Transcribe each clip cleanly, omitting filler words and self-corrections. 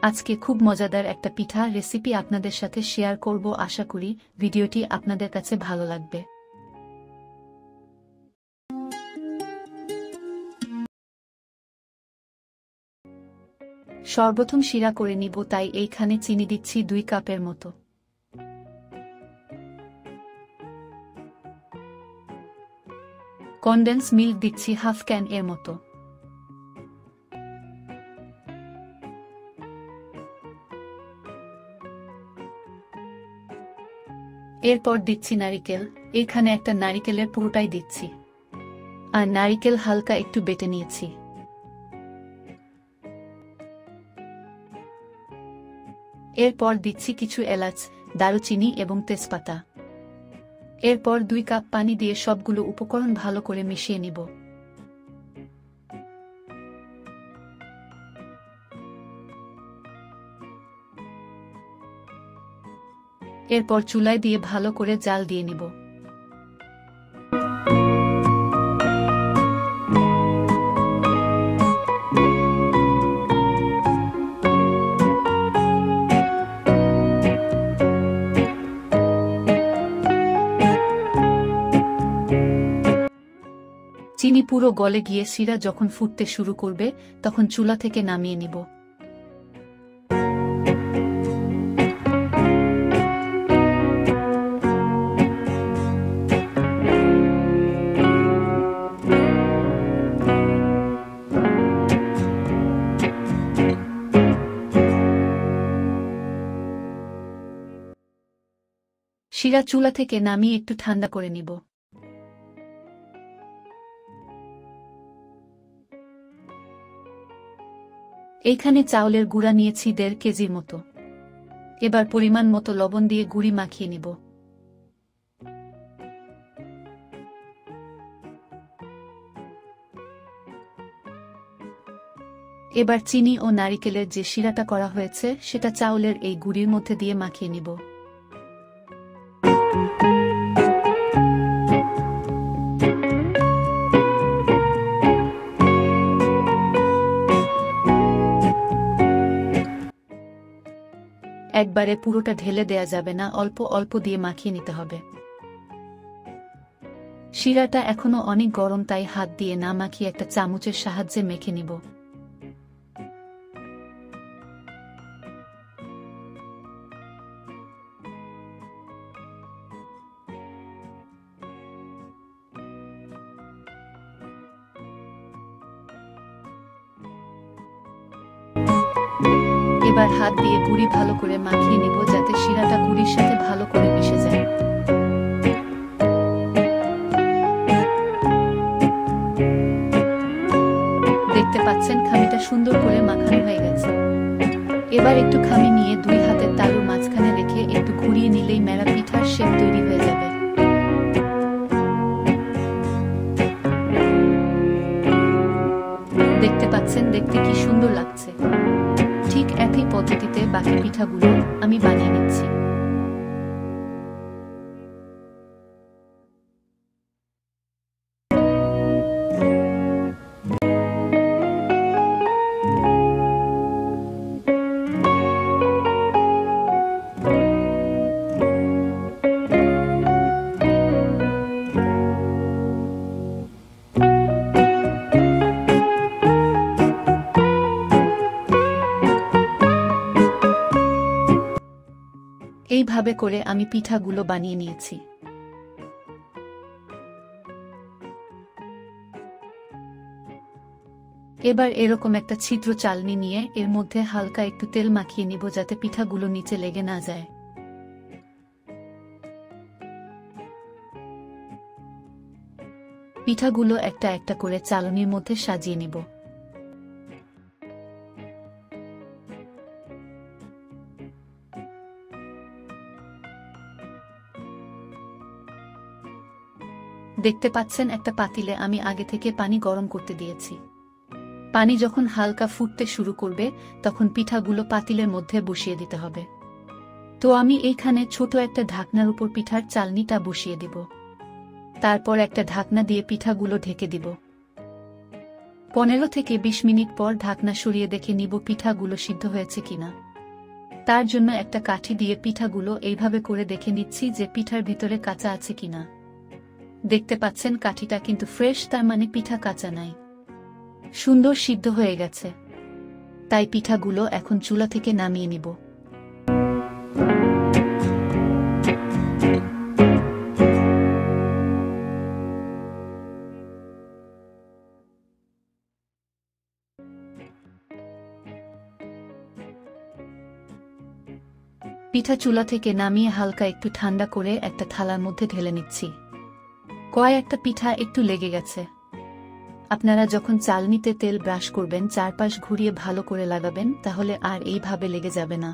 আজকে খুব মজাদার একটা পিঠা রেসিপি আপনাদের সাথে শেয়ার করব। আশা করি ভিডিওটি আপনাদের কাছে ভালো লাগবে। সর্বপ্রথম শিরা করে নিব, তাই এইখানে চিনি দিচ্ছি 2 কাপের মতো। কনডেন্স মিল্ক দিচ্ছি হাফ ক্যান এর মতো। এরপর দিচ্ছি নারিকেল। এখানে একটা নারিকেলের পুরোটাই দিচ্ছি, আর নারিকেল হালকা একটু বেটে নিয়েছি। এরপর দিচ্ছি কিছু এলাচ, দারুচিনি এবং তেজপাতা। এরপর 2 কাপ পানি দিয়ে সবগুলো উপকরণ ভালো করে মিশিয়ে নিব। এরপর চুলায় দিয়ে ভালো করে জাল দিয়ে নিব। চিনি পুরো গলে গিয়ে শিরা যখন ফুটতে শুরু করবে, তখন চুলা থেকে নামিয়ে নিব। শিরা চুলা থেকে নামিয়ে একটু ঠান্ডা করে নিব। এইখানে চাউলের গুঁড়া নিয়েছি 1.5 কেজির মতো। এবার পরিমাণ মতো লবণ দিয়ে গুঁড়ি মাখিয়ে নিব। এবার চিনি ও নারিকেলের যে শিরাটা করা হয়েছে সেটা চাউলের এই গুঁড়ির মধ্যে দিয়ে মাখিয়ে নিব। একবারে পুরোটা ঢেলে দেয়া যাবে না, অল্প অল্প দিয়ে মাখিয়ে নিতে হবে। শিরাটা এখনো অনেক গরম, তাই হাত দিয়ে না মাখিয়ে একটা চামচের সাহায্যে মেখে নিব। এবার হাত দিয়ে গুঁড়ি ভালো করে মাখিয়ে নিব, যাতে শিরাটা গুঁড়ির সাথে ভালো করে মিশে যায়। দেখতে পাচ্ছেন খামিটা সুন্দর করে মাখানো হয়ে গেছে। এবার একটু খামি নিয়ে 2 হাতের তালুর মাঝখানে রেখে একটু ঘুরিয়ে নিলেই মেরা পিঠার শেপ তৈরি হয়ে যাবে। দেখতে পাচ্ছেন, দেখতে কি সুন্দর লাগছে। ঠিক একই পদ্ধতিতে বাকি পিঠাগুলো আমি বানিয়ে নিচ্ছি। এইভাবে করে আমি পিঠাগুলো বানিয়ে নিয়েছি। এবার এরকম একটা ছিদ্র চালনি নিয়ে এর মধ্যে হালকা একটু তেল মাখিয়ে নিব, যাতে পিঠাগুলো নিচে লেগে না যায়। পিঠাগুলো একটা একটা করে চালনির মধ্যে সাজিয়ে নিব। দেখতে পাচ্ছেন একটা পাতিলে আমি আগে থেকে পানি গরম করতে দিয়েছি। পানি যখন হালকা ফুটতে শুরু করবে, তখন পিঠাগুলো পাতিলের মধ্যে বসিয়ে দিতে হবে। তো আমি এইখানে ছোট একটা ঢাকনার উপর পিঠার চালনিটা বসিয়ে দিব। তারপর একটা ঢাকনা দিয়ে পিঠাগুলো ঢেকে দিব। 15 থেকে 20 মিনিট পর ঢাকনা সরিয়ে দেখে নিব পিঠাগুলো সিদ্ধ হয়েছে কিনা। তার জন্য একটা কাঠি দিয়ে পিঠাগুলো এইভাবে করে দেখে নিচ্ছি যে পিঠার ভিতরে কাঁচা আছে কিনা। দেখতে পাচ্ছেন কাঠিটা কিন্তু ফ্রেশ, তার মানে পিঠা কাঁচা নাই, সুন্দর সিদ্ধ হয়ে গেছে। তাই পিঠাগুলো এখন চুলা থেকে নামিয়ে নিব। পিঠা চুলা থেকে নামিয়ে হালকা একটু ঠান্ডা করে একটা থালার মধ্যে ঢেলে নিচ্ছি। কয়েকটা পিঠা একটু লেগে গেছে। আপনারা যখন চালনিতে তেল ব্রাশ করবেন চারপাশ ঘুরিয়ে ভালো করে লাগাবেন, তাহলে আর এইভাবে লেগে যাবে না।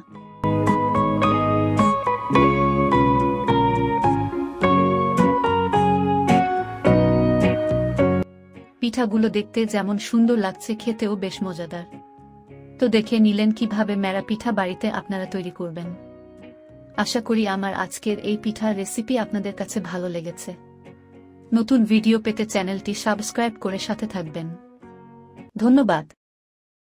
পিঠাগুলো দেখতে যেমন সুন্দর লাগছে, খেতেও বেশ মজাদার। তো দেখে নিলেন কিভাবে মেরা পিঠা বাড়িতে আপনারা তৈরি করবেন। আশা করি আমার আজকের এই পিঠার রেসিপি আপনাদের কাছে ভালো লেগেছে। নতুন ভিডিও পেতে চ্যানেলটি সাবস্ক্রাইব করে সাথে থাকবেন। ধন্যবাদ।